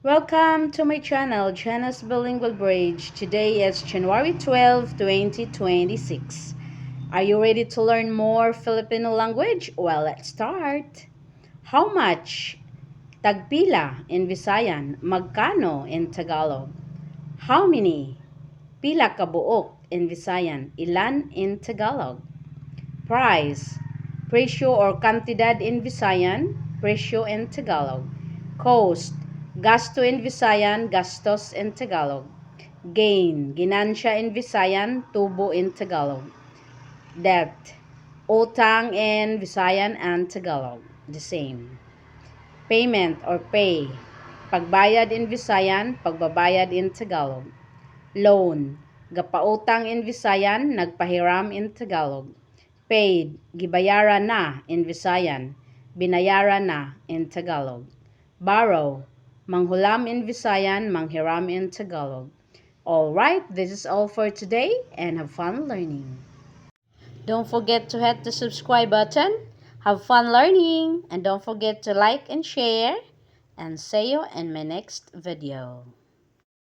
Welcome to my channel, Jana's Bilingual Bridge. Today is January 12, 2026. Are you ready to learn more Filipino language? Well, let's start. How much? Tagpila in Visayan. Magkano in Tagalog? How many? Pila ka buok in Visayan. Ilan in Tagalog? Price. Presyo or kantidad in Visayan. Presyo in Tagalog. Cost. Gasto in Visayan. Gastos in Tagalog. Gain. Ginansya in Visayan. Tubo in Tagalog. Debt. Utang in Visayan and Tagalog. The same. Payment or pay. Pagbayad in Visayan. Pagbabayad in Tagalog. Loan. Gapautang in Visayan. Nagpahiram in Tagalog. Paid, gibayaran na in Visayan, binayaran na in Tagalog. Borrow, manghulam in Visayan, manghiram in Tagalog. Alright, this is all for today and have fun learning. Don't forget to hit the subscribe button. Have fun learning and don't forget to like and share. And see you in my next video.